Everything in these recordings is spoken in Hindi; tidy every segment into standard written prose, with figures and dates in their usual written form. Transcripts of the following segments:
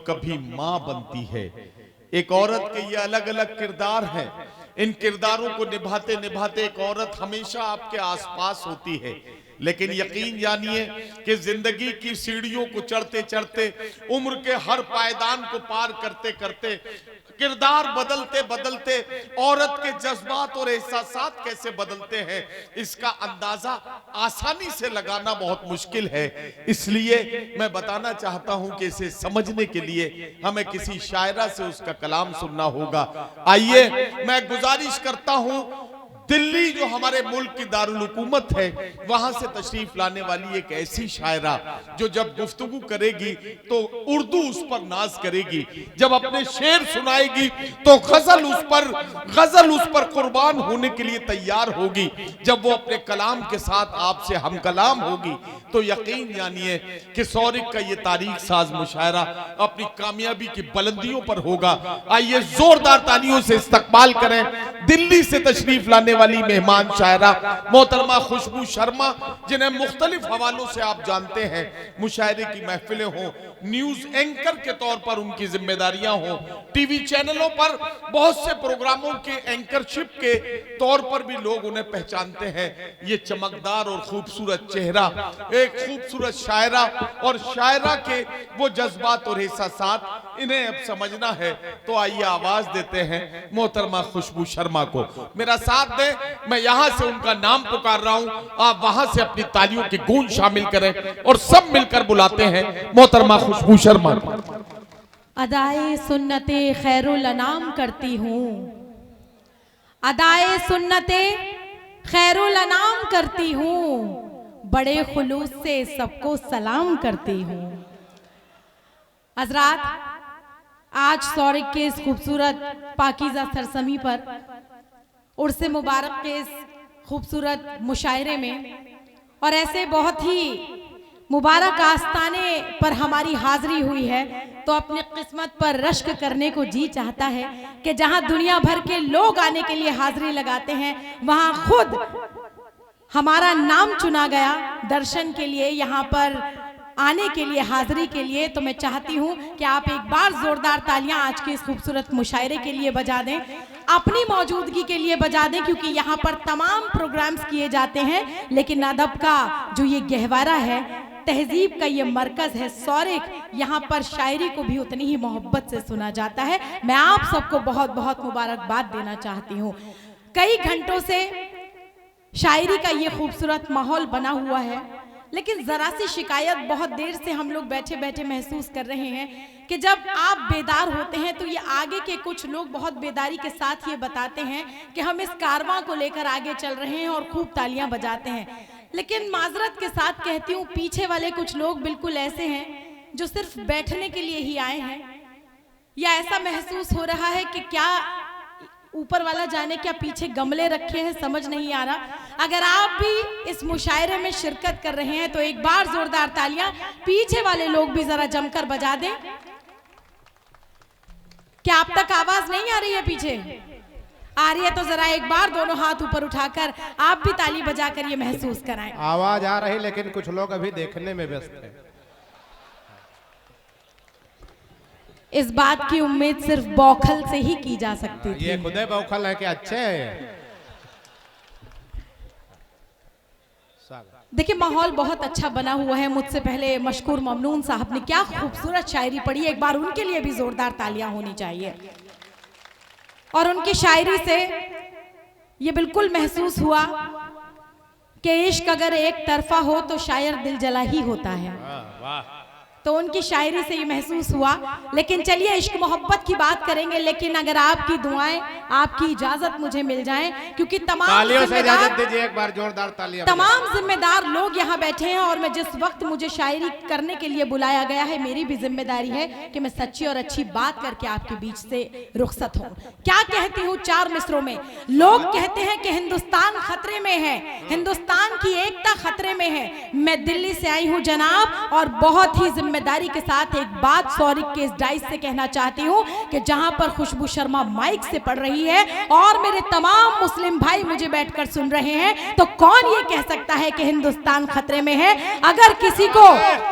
और कभी मां बनती है। एक औरत के ये अलग अलग किरदार हैं। इन किरदारों को निभाते निभाते एक औरत हमेशा आपके आसपास होती है, लेकिन यकीन जानिए कि जिंदगी की सीढ़ियों को चढ़ते चढ़ते, उम्र के हर पायदान को पार करते करते, किरदार बदलते बदलते औरत के जज्बात और एहसासात कैसे बदलते हैं, इसका अंदाजा आसानी से लगाना बहुत मुश्किल है। इसलिए मैं बताना चाहता हूं कि इसे समझने के लिए हमें किसी शायरा से उसका कलाम सुनना होगा। आइए मैं गुजारिश करता हूं, दिल्ली जो हमारे मुल्क की दारुल हुकूमत है, वहां से तशरीफ लाने वाली एक ऐसी शायरा जो जब गुफ्तगू करेगी तो उर्दू उस पर नाज करेगी, जब अपने शेर सुनाएगी तो गजल उस पर कुर्बान होने के लिए तैयार होगी, जब वो अपने कलाम के साथ आपसे हम कलाम होगी तो यकीन जानिए कि सौरिक का ये तारीख साज मुशायरा अपनी कामयाबी की बुलंदियों पर होगा। आइए जोरदार तालियों से इस्तकबाल करें दिल्ली से तशरीफ लाने वाली मेहमान शायरा मोहतरमा खुशबू शर्मा, जिन्हें मुख्तलिफ हवालों से आप जानते हैं, मुशायरे की महफिलें हों, न्यूज एंकर के तौर पर उनकी जिम्मेदारियां हों, टीवी चैनलों पर बहुत से प्रोग्रामों के एंकरशिप के तौर पर भी लोग उन्हें पहचानते हैं। ये चमकदार और खूबसूरत चेहरा, एक खूबसूरत शायरा और शायरा के वो जज्बात और एहसासात, इन्हें अब समझना है तो आइए आवाज देते हैं मोहतरमा खुशबू शर्मा को। मेरा साथ दे, मैं यहां से उनका नाम पुकार रहा हूं, आप वहां से अपनी तालियों की गूंज शामिल करें और सब मिलकर बुलाते हैं मोहतरमा खुशबू शर्मा। अदाए सुन्नते खैरुल अनाम करती हूँ, अदाए सुन्नते खैरुल अनाम करती हूँ, बड़े खुलूस से सबको सलाम करती हूँ। हज़रात, आज सौरिक के इस खूबसूरत पाकीज़ा सरसमी पर उर्से मुबारक के इस खूबसूरत मुशायरे में और ऐसे बहुत ही मुबारक आस्ताने पर हमारी हाजिरी हुई है, तो अपनी किस्मत पर रश्क करने को जी चाहता है कि जहां दुनिया भर के लोग आने के लिए हाजिरी लगाते हैं, वहां खुद हमारा नाम चुना गया दर्शन के लिए, यहाँ पर आने के लिए, हाजिरी के लिए। तो मैं चाहती हूँ कि आप एक बार जोरदार तालियां आज के इस खूबसूरत मुशायरे के लिए बजा दें, अपनी मौजूदगी के लिए बजा दें, क्योंकि यहाँ पर तमाम प्रोग्राम्स किए जाते हैं, लेकिन अदब का जो ये गहवारा है, तहजीब का ये मरकज है सौरिक, यहाँ पर शायरी को भी उतनी ही मोहब्बत से सुना जाता है। मैं आप सबको बहुत बहुत मुबारकबाद देना चाहती हूँ। कई घंटों से शायरी का ये खूबसूरत माहौल बना हुआ है, लेकिन जरा सी शिकायत बहुत देर से हम लोग बैठे बैठे महसूस कर रहे हैं कि जब आप बेदार होते हैं तो ये आगे के कुछ लोग बहुत बेदारी के साथ ये बताते हैं कि हम इस कारवां को लेकर आगे चल रहे हैं और खूब तालियां बजाते हैं, लेकिन माजरत के साथ कहती हूँ पीछे वाले कुछ लोग बिल्कुल ऐसे हैं जो सिर्फ बैठने के लिए ही आए हैं, या ऐसा महसूस हो रहा है कि क्या ऊपर वाला जाने क्या पीछे गमले रखे हैं, समझ नहीं आ रहा। अगर आप भी इस मुशायरे में शिरकत कर रहे हैं तो एक बार जोरदार तालियां पीछे वाले लोग भी जरा जमकर बजा दें। क्या आप तक आवाज नहीं आ रही है? पीछे आ रही है तो जरा एक बार दोनों हाथ ऊपर उठाकर आप भी ताली बजाकर ये महसूस कराएं। आवाज आ रही, लेकिन कुछ लोग अभी देखने में व्यस्त हैं। इस बात की उम्मीद सिर्फ बौखल से ही की जा सकती थी। ये खुदे बौखल है कि अच्छे हैं। देखिए माहौल बहुत अच्छा बना हुआ है। मुझसे पहले मशकूर ममनून साहब ने क्या खूबसूरत शायरी पढ़ी, एक बार उनके लिए भी जोरदार तालियां होनी चाहिए। और उनकी शायरी से ये बिल्कुल महसूस हुआ कि इश्क अगर एक तरफा हो तो शायर दिल जला ही होता है। वाह। तो उनकी शायरी से ये महसूस हुआ। लेकिन चलिए इश्क मोहब्बत की बात करेंगे, लेकिन अगर आपकी दुआएं, आपकी इजाजत मुझे मिल जाए, क्योंकि तमाम इजाजत दीजिए, एक बार जोरदार तालियां। तमाम जिम्मेदार लोग यहाँ बैठे हैं और मैं जिस वक्त मुझे शायरी करने के लिए बुलाया गया है, मेरी भी जिम्मेदारी है कि मैं सच्ची और अच्छी बात करके आपके बीच से रुखसत हूँ। क्या कहती हूँ चार मिसरों में? लोग कहते हैं कि हिंदुस्तान खतरे में है, हिंदुस्तान की एकता खतरे में है। मैं दिल्ली से आई हूँ जनाब और बहुत ही जिम्मेदारी के साथ एक बात सौरिक के इस डाइस से कहना चाहती हूँ कि जहां पर खुशबू शर्मा माइक से पढ़ रही है और मेरे तमाम मुस्लिम भाई मुझे बैठकर सुन रहे हैं, तो कौन ये कह सकता है कि हिंदुस्तान खतरे में है? अगर किसी को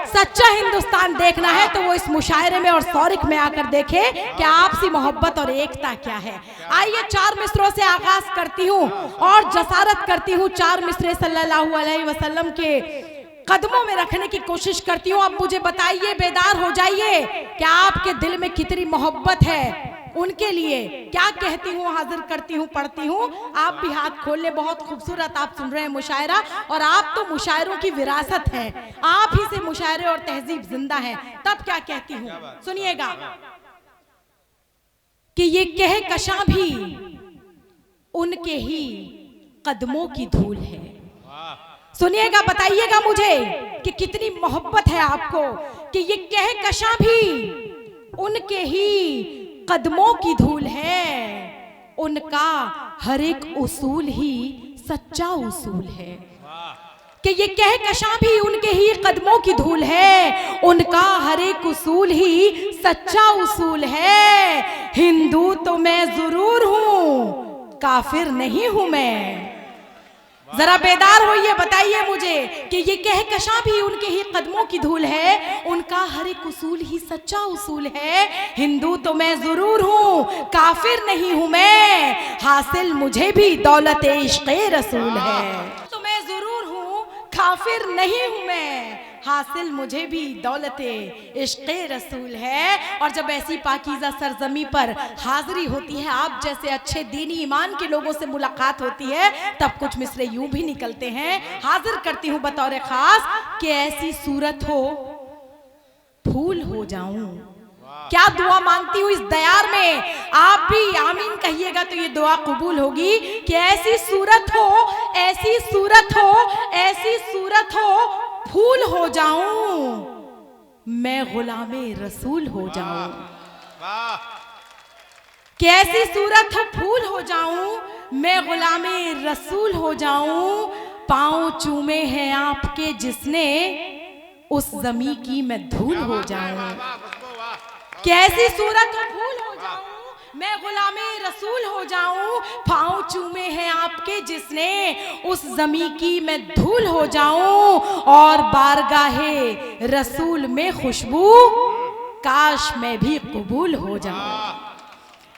सच्चा हिंदुस्तान देखना है तो वो इस मुशायरे में और सौरिक में आकर देखे कि आपसी मोहब्बत और एकता क्या है। आइए 4 मिसरों से आगाज करती हूँ और जसारत करती हूँ 4 मिसरे सल्लल्लाहु अलैहि वसल्लम के कदमों में रखने की कोशिश करती हूँ। अब मुझे बताइए, बेदार हो जाइए कि आपके दिल में कितनी मोहब्बत है उनके लिए। क्या कहती हूँ, हाजिर करती हूँ, पढ़ती हूँ। आप भी हाथ खोल ले। बहुत खूबसूरत आप सुन रहे हैं मुशायरा, और आप तो मुशायरों की विरासत हैं, आप ही से मुशायरे और तहजीब जिंदा है। तब क्या कहती हूँ, सुनिएगा कि ये कह कशां भी उनके ही कदमों की धूल है। सुनिएगा, बताइएगा मुझे कि कितनी मोहब्बत है आपको कि ये कह कशां भी उनके ही कदमों की धूल है, उनका हर एक उसूल ही सच्चा उसूल है। कि ये कह कशां भी उनके ही कदमों की धूल है, उनका हर एक उसूल ही सच्चा उसूल है। हिंदू तो मैं जरूर हूं, काफिर नहीं हूं मैं। जरा बेदार होइए, बताइए मुझे कि ये कह कशां भी उनके ही कदमों की धूल है, उनका हर एक उसूल ही सच्चा उसूल है। हिंदू तो मैं जरूर हूं, काफिर नहीं हूं मैं, हासिल मुझे भी दौलत इश्क़े रसूल है। तो मैं जरूर हूं, काफिर नहीं हूं मैं, हासिल मुझे भी दौलते इश्क़े रसूल है। और जब ऐसी पाकीज़ा सरजमी पर हाजिरी होती है, आप जैसे अच्छे दीनी ईमान के लोगों से मुलाकात होती है, तब कुछ मिसरे यूं भी निकलते हैं। हाजिर करती हूँ बतौर खास कि ऐसी सूरत हो फूल हो जाऊं। क्या दुआ मांगती हूँ इस दयार में, आप भी आमीन कहिएगा तो ये दुआ कबूल होगी कि ऐसी सूरत हो, ऐसी सूरत हो, ऐसी सूरत हो फूल हो जाऊं, मैं गुलामे रसूल हो जाऊं। कि ऐसी सूरत हो फूल हो जाऊं, मैं गुलामे रसूल हो जाऊं। पांव चूमे हैं आपके जिसने, उस जमी की मैं धूल हो जाऊं। कि ऐसी सूरत हो फूल हो जाऊं, मैं गुलामे रसूल हो जाऊं। पांव चूमे हैं आपके जिसने, उस जमी की मैं धूल हो जाऊं। और बारगाहे रसूल में खुशबू, काश मैं भी कबूल हो जाऊं।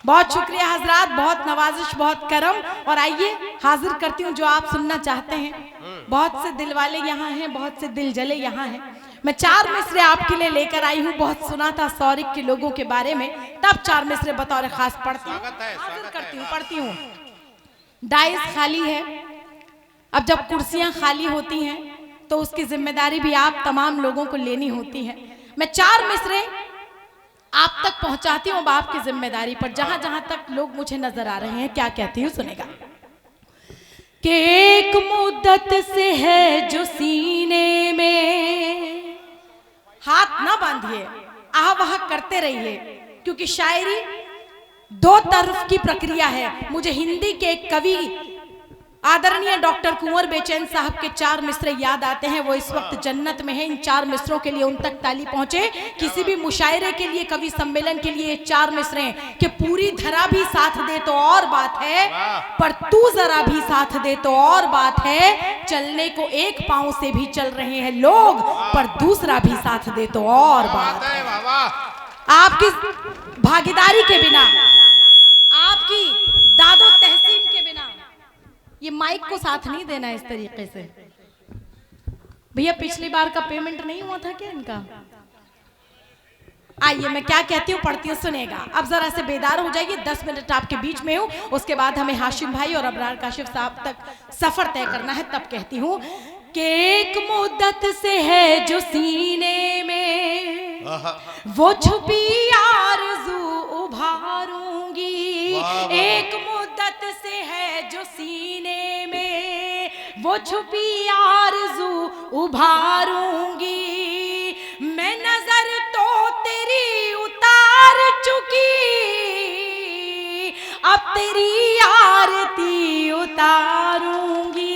बहुत शुक्रिया हजरात, बहुत नवाजिश, बहुत करम। और आइए हाजिर करती हूँ जो आप सुनना चाहते हैं। बहुत से दिल वाले यहाँ हैं, बहुत से दिल जले यहाँ हैं। मैं 4 मिसरे आपके लिए लेकर आई हूँ। बहुत सुना था सौरिक के लोगों के बारे में, तब 4 मिसरे बतौर खास पढ़ती हूँ, हाजिर करती हूँ, पढ़ती हूँ। डाइस खाली है। अब जब कुर्सियां खाली होती हैं तो उसकी जिम्मेदारी भी आप तमाम लोगों को लेनी होती है। मैं 4 मिसरे आप तक पहुंचाती हूँ बाप की जिम्मेदारी पर, जहां जहां तक लोग मुझे नजर आ रहे हैं। क्या कहती हूँ, सुनेगा कि एक मुद्दत से है जो सीने में, हाथ ना बांधिए, आह वाह करते रहिए, क्योंकि शायरी 2 तरफ की प्रक्रिया है। मुझे हिंदी के एक कवि आदरणीय डॉक्टर कुंवर बेचैन साहब के 4 मिसरे याद आते हैं। वो इस वक्त जन्नत में है। इन 4 मिसरों के लिए उन तक ताली पहुंचे। किसी भी मुशायरे के लिए, कवि सम्मेलन के लिए 4 मिसरे कि पूरी धरा भी साथ दे तो और बात है, पर तू जरा भी साथ दे तो और बात है। चलने को एक पांव से भी चल रहे हैं लोग, पर दूसरा भी साथ दे तो और बात है। आपकी भागीदारी के बिना, आपकी दादो तहसीन के बिना ये माइक को साथ नहीं देना इस तरीके से। भैया पिछली बार का पेमेंट नहीं हुआ था क्या इनका? आइए मैं क्या कहती हूँ, पढ़ती हूँ, सुनेगा। अब जरा से बेदार हो जाइए, 10 मिनट आपके बीच में हूँ। उसके बाद हमें हाशिम भाई और अबरार काशिफ साहब तक सफर तय करना है। तब कहती हूँ कि एक मुद्दत से है जो सीने में, वो छुपी आरज़ू उभारूंगी। एक मुद्दत से है जो सीने में, वो छुपी आरज़ू उभारूंगी। मैं नजर तो तेरी उतार चुकी, अब तेरी आरती उतारूंगी।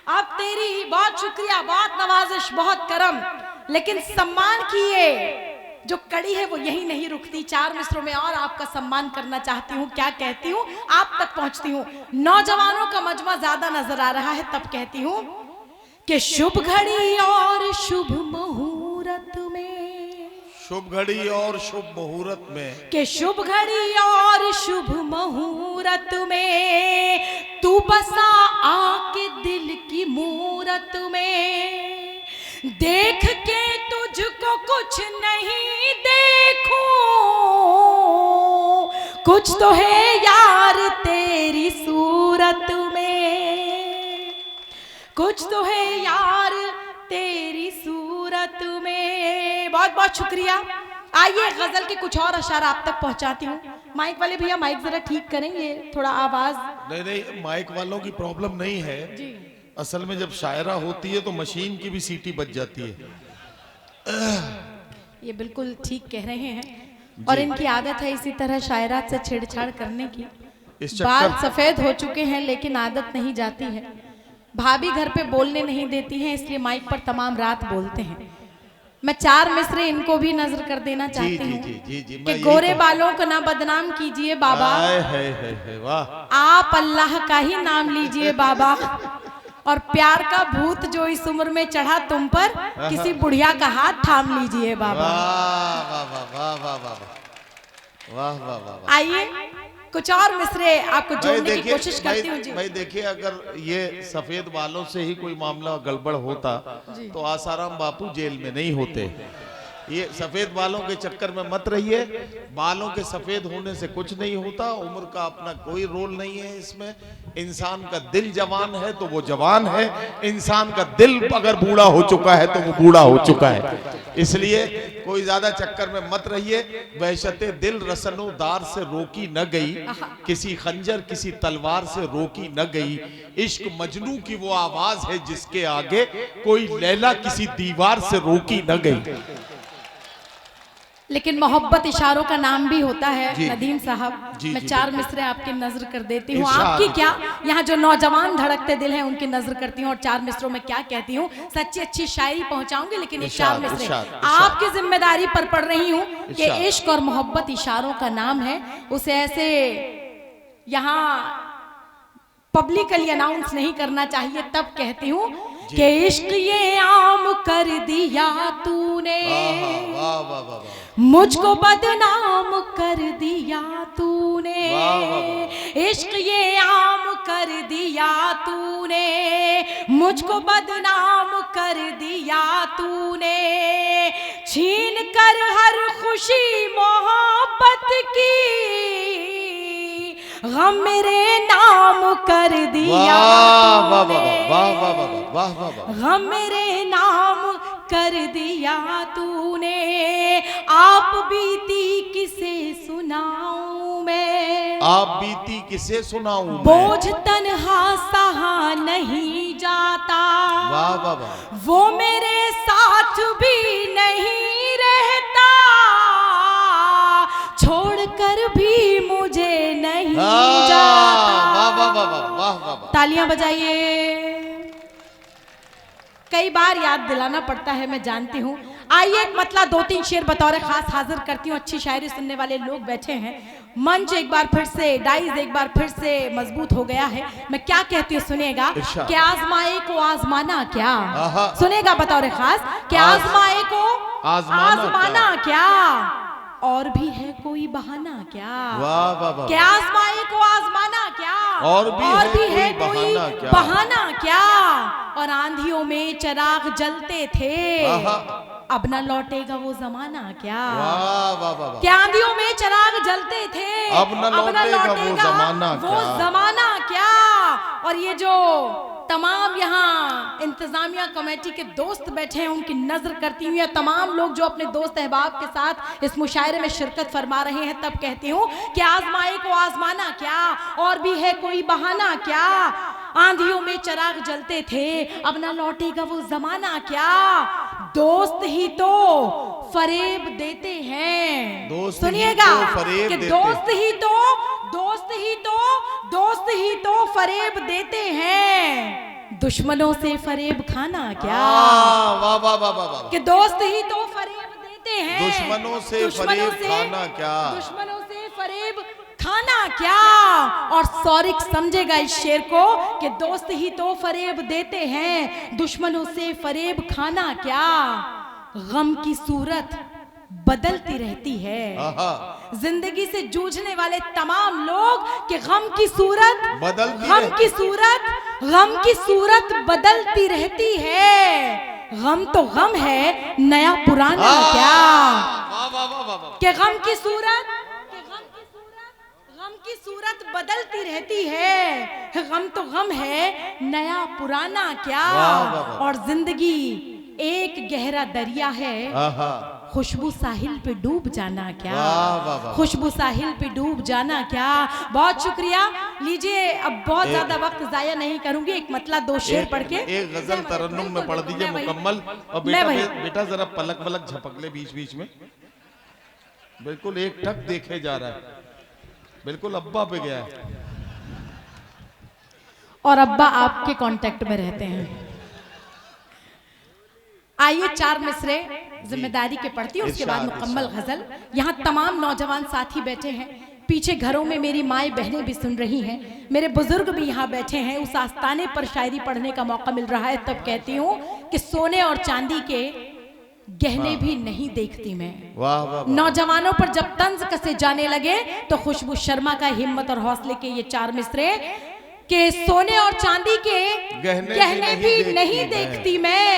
अब तेरी, बहुत शुक्रिया, बहुत नवाजिश, बहुत करम, लेकिन सम्मान की ये जो कड़ी है वो यही नहीं रुकती। 4 मिसरों में और आपका सम्मान करना चाहती हूँ। क्या कहती हूँ, आप तक पहुंचती हूँ। नौजवानों का मजमा ज्यादा नजर आ रहा है, तब कहती हूँ कि शुभ घड़ी और शुभ मुहूर्त में, शुभ घड़ी और शुभ मुहूर्त में, कि शुभ घड़ी और शुभ मुहूर्त में तू बसा आके दिल की मूरत में। देख के तुझको कुछ नहीं देखूं, कुछ तो है यार तेरी सूरत में, कुछ तो है यार तेरी सूरत में। बहुत बहुत शुक्रिया। आइए गजल के कुछ और अशार आप तक पहुंचाती हूँ। माइक वाले भैया माइक जरा ठीक करेंगे, थोड़ा आवाज। नहीं, माइक वालों की प्रॉब्लम नहीं है जी। असल में जब शायरा होती है तो मशीन की भी सीटी बज जाती है। ये बिल्कुल ठीक कह रहे हैं, और इनकी आदत है इसी तरह शायरात से छेड़छाड़ करने की। इस बाल चक्कर सफेद हो चुके हैं लेकिन आदत नहीं जाती है। भाभी घर पे बोलने नहीं देती हैं, इसलिए माइक पर तमाम रात बोलते हैं। मैं 4 मिसरे इनको भी नजर कर देना चाहती जी, हूँ जी, जी, जी, मैं कि यही गोरे तो- बालों को ना बदनाम कीजिए बाबा, है, वाह। आप अल्लाह का ही नाम लीजिए बाबा, और प्यार का भूत जो इस उम्र में चढ़ा तुम पर, किसी बुढ़िया का हाथ थाम लीजिए बाबा। वाह वाह वाह वाह वाह वाह वाह वाह वाह वाह। आइए कुछ और मिसरे आपको जोड़ने की कोशिश करती हूँ जी। भाई देखिए, अगर ये सफेद बालों से ही कोई मामला गड़बड़ होता तो आसाराम बापू जेल में नहीं होते। ये सफेद बालों के चक्कर में मत रहिए। बालों के सफेद होने से कुछ नहीं होता, उम्र का अपना कोई रोल नहीं है इसमें। इंसान का दिल जवान है तो वो जवान है, इंसान का दिल अगर बूढ़ा हो चुका है तो वो बूढ़ा हो चुका है। इसलिए कोई ज्यादा चक्कर में मत रहिए। वहशते दिल रसनोदार से रोकी न गई, किसी खंजर किसी तलवार से रोकी न गई। इश्क मजनू की वो आवाज है जिसके आगे कोई लैला किसी दीवार से रोकी न गई। लेकिन मोहब्बत इशारों का नाम भी होता है जी, नदीम साहब। जी, मैं जी, 4 मिसरे आपकी नजर कर देती हूँ। इरशाद। आपकी क्या, यहाँ जो नौजवान धड़कते दिल हैं उनकी नजर करती हूँ, और 4 मिसरों में क्या कहती हूँ। सच्ची अच्छी शायरी पहुंचाऊंगी, लेकिन ये 4 इरशाद, मिसरे इरशाद, इरशाद। आपकी जिम्मेदारी पर पढ़ रही हूँ कि इरशाद। इश्क और मोहब्बत इशारों का नाम है। उसे ऐसे यहाँ पब्लिकली अनाउंस नहीं करना चाहिए। तब कहती हूँ कि इश्क ये आम कर दिया तूने, वाह वाह वाह वाह। मुझको बदनाम कर दिया तूने, वाह, वाह, इश्क ये आम कर दिया तूने, मुझको बदनाम कर दिया तूने, छीन कर हर खुशी मोहब्बत की, गम मेरे नाम कर दिया वाह वाह वाह तूने, वाह वाह वाह वाह वाह वाह। गम मेरे नाम कर दिया तूने। आप बीती किसे सुनाऊं मैं, आप बीती किसे सुनाऊं मैं। बोझ तन्हा सहा नहीं जाता, वाह वाह वाह। वो मेरे साथ भी नहीं रहता, छोड़कर भी मुझे नहीं जाता। वाह वाह वाह वाह वाह वाह। तालियां बजाइए। कई बार याद दिलाना पड़ता है, मैं जानती हूँ। आइए एक मतला 2-3 शेर बतौर खास हाजिर करती हूँ। अच्छी शायरी सुनने वाले लोग बैठे हैं। मंच एक बार फिर से, डाइज एक बार फिर से मजबूत हो गया है। मैं क्या कहती हूँ सुनेगा कि आजमाए को आजमाना क्या, सुनेगा बतौर खास कि आजमाए को आजमाना क्या, और भी है कोई बहाना क्या। वाह वाह वाह। कि आजमाए को आजमाना क्या, और भी है कोई बहाना क्या। बहाना क्या, और आंधियों में चिराग जलते थे, अब न लौटेगा वो जमाना क्या। वाह वाह वाह। कि आंधियों में चिराग जलते थे, अब न लौटेगा वो जमाना वो क्या। जमाना क्या। और ये जो तमाम यहाँ इंतजामिया कमेटी के दोस्त बैठे हैं उनकी नजर करती हूँ, या तमाम लोग जो अपने दोस्त अहबाब के साथ इस मुशायरे में शिरकत फरमा रहे हैं, तब कहती हूँ कि आजमाए को आजमाना क्या, और भी है कोई बहाना क्या, आंधियों में चिराग जलते थे, अब ना लौटेगा वो जमाना क्या। दोस्त ही तो फरेब देते हैं, सुनिएगा कि दोस्त ही तो फरेब देते हैं, दुश्मनों से फरेब खाना क्या। वाह वाह वाह वाह वाह। कि दोस्त ही तो फरेब देते हैं, दुश्मनों से फरेब खाना क्या, दुश्मनों से फरेब खाना क्या। और सौरिक समझेगा इस शेर को कि दोस्त ही तो फरेब देते हैं, दुश्मनों से फरेब खाना क्या। गम की सूरत बदलती रहती है, जिंदगी से जूझने वाले तमाम लोग कि गम की सूरत बदलती रहती है। गम तो गम है, नया पुराना क्या। कि गम की सूरत बदलती रहती है, गम तो गम है, नया पुराना क्या। और जिंदगी एक गहरा दरिया है, खुशबू साहिल पे डूब जाना क्या। खुशबू साहिल पे डूब जाना क्या। बहुत शुक्रिया। लीजिए अब बहुत ज्यादा वक्त जाया नहीं करूंगी, एक मतलब दो शेर पढ़ के एक गजल तरन्नुम में पढ़ दीजिए मुकम्मल। और बेटा जरा पलक वलक झपक ले बीच बीच में, बिल्कुल एक टक देखे जा रहा है, बिल्कुल अब्बा पे गया है। और अब्बा आपके कांटेक्ट में रहते हैं। आइए चार मिसरे जिम्मेदारी के पढ़ती हूँ, उसके बाद मुकम्मल गजल। यहाँ तमाम नौजवान साथी बैठे हैं, पीछे घरों में मेरी माएँ बहनें भी सुन रही हैं, मेरे बुजुर्ग भी यहाँ बैठे हैं। उस आस्ताने पर शायरी पढ़ने का मौका मिल रहा है, तब कहती हूँ कि सोने और चांदी के गहने भी नहीं देखती मैं। वाह वाह। नौजवानों पर जब तंज कसे जाने लगे तो खुशबू शर्मा का हिम्मत और हौसले के ये चार मिसरे के सोने और चांदी के गहने भी नहीं देखती मैं,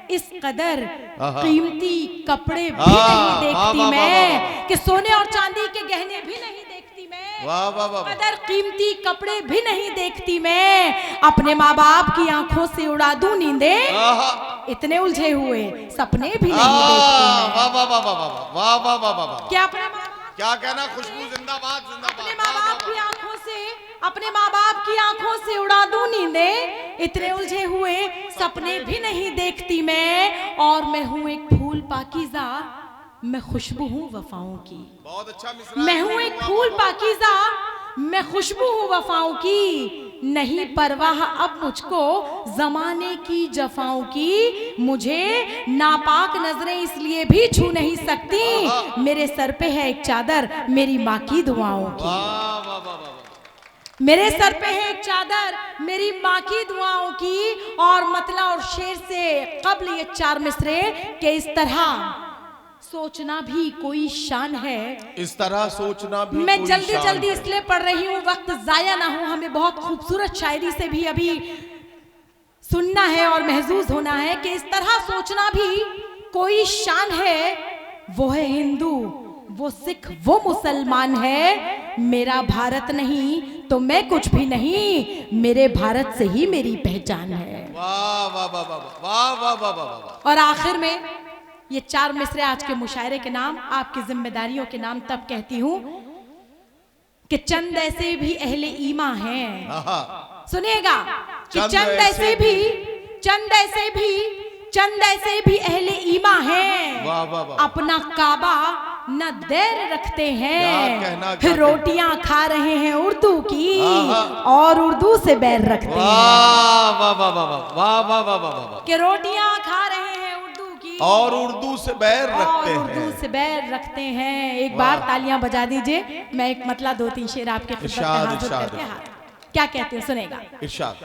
इस कदर कीमती कपड़े भी नहीं देखती मैं। कि सोने और चांदी के गहने भी नहीं देखती मैं, वाह वाह वाह। कदर कीमती कपड़े भी नहीं देखती मैं। अपने माँ बाप की आंखों से उड़ा दूं नींदे, इतने उलझे हुए सपने भी नहीं देखती मैं। वाह वाह वाह वाह वाह वाह वाह वाह। क्या क्या कहना, खुशबू जिंदाबाद जिंदाबाद। अपने माँ बाप की आंखों से उड़ा दूं नींदे, इतने उलझे हुए सपने भी नहीं देखती मैं। और मैं हूँ एक फूल पाकीज़ा, मैं खुशबू हूँ वफाओं की। बहुत अच्छा मिसरा। मैं हूँ एक फूल पाकीज़ा, मैं खुशबू हूँ वफाओं की। नहीं परवाह अब मुझको जमाने की जफाओं की, मुझे नापाक नजरें इसलिए भी छू नहीं सकती। मेरे सर पे है एक चादर मेरी माँ की दुआओं की। मेरे सर पे है एक चादर मेरी माँ की दुआओं की। और मतला और शेर से कबल ये चार मिसरे के इस तरह सोचना भी कोई शान है, इस तरह सोचना भी मैं कोई जल्दी शान जल्दी है। इसलिए पढ़ रही हूँ वक्त जाया ना हो, हमें बहुत खूबसूरत शायरी से भी अभी सुनना है और महसूस होना है। कि इस तरह सोचना भी कोई शान है, वो है हिंदू, वो सिख, वो मुसलमान है। मेरा भारत नहीं तो मैं कुछ भी नहीं, मेरे भारत से ही मेरी पहचान है। वाह वाह वाह वाह वाह वाह वाह वाह। और आखिर में ये चार मिसरे आज के मुशायरे के नाम, आपकी जिम्मेदारियों के नाम तब कहती हूँ कि चंद ऐसे भी अहले ईमा हैं। सुनिएगा कि चंद ऐसे भी अहले ईमा हैं। वाह वाह वाह। अपना काबा न देर रखते हैं, फिर रोटियां खा रहे हैं उर्दू की और उर्दू से बैर रखते हैं। वाह वाह वाह वाह वाह वाह वाह वाह। कि रोटियां खा रहे हैं उर्दू की और उर्दू से बैर रखते हैं, उर्दू से बैर रखते हैं। एक बार तालियां बजा दीजिए, मैं एक मतलब दो तीन शेर आपके खिदमत में हाजिर करके क्या कहते हैं सुनेगा। इरशाद।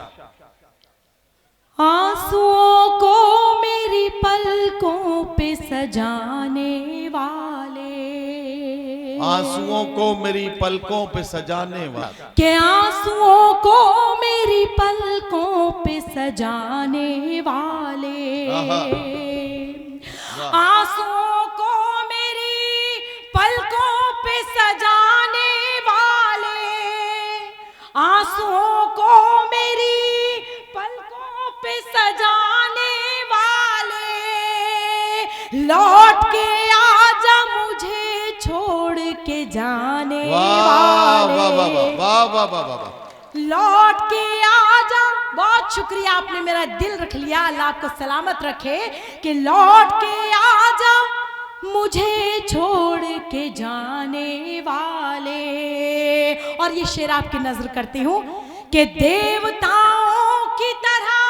आंसुओं को मेरी पलकों पे सजाने वाले, आंसुओं को मेरी पलकों पे सजाने वाले, के आंसुओं को मेरी पलकों पे सजाने वाले, आंसुओं को मेरी पलकों पे सजाने वाले, आंसुओं को मेरी पलकों पे सजाने वाले, लौट के आजा मुझे छोड़ के जाने वाले, वाह वाह वाह वाह। लौट के आजा। बहुत शुक्रिया, आपने मेरा दिल रख लिया, अल्लाह आपको सलामत रखे। कि लौट के आजा मुझे छोड़ के जाने वाले। और ये शेर आपकी नजर करती हूँ कि देवताओं की तरह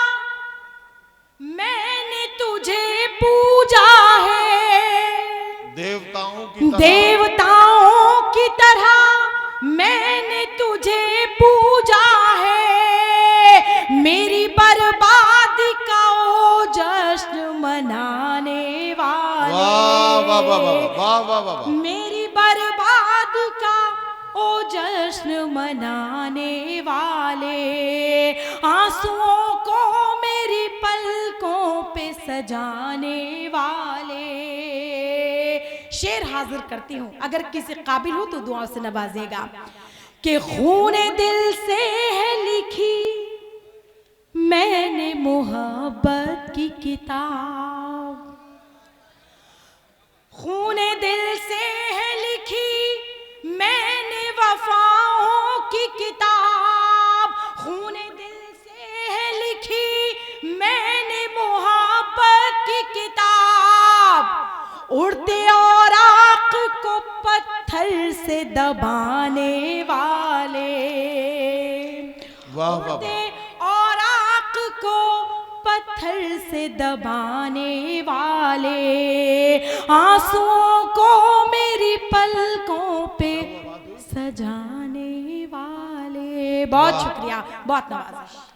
मनाने वाले, वाह वाह वाह वाह वाह वाह वाह। मेरी बर्बाद का ओ जश्न मनाने वाले, आंसुओं को मेरी पलकों पे सजाने वाले। शेर हाजिर करती हूँ, अगर किसी काबिल हो तो दुआ से नवाजेगा। कि खूने दिल से है लिखी मैंने मोहब्बत की किताब, खूने दिल से है लिखी मैंने वफाओं की किताब, खूने दिल से है लिखी मैंने मोहब्बत की किताब। उड़ते और आँख को पत्थर से दबाने वाले, वाह वाह उड़ते वाह। और आँख को पत्थर से दबाने वाले, आंसुओं को मेरी पलकों पे सजाने वाले। बहुत शुक्रिया, बहुत नवाज़िश।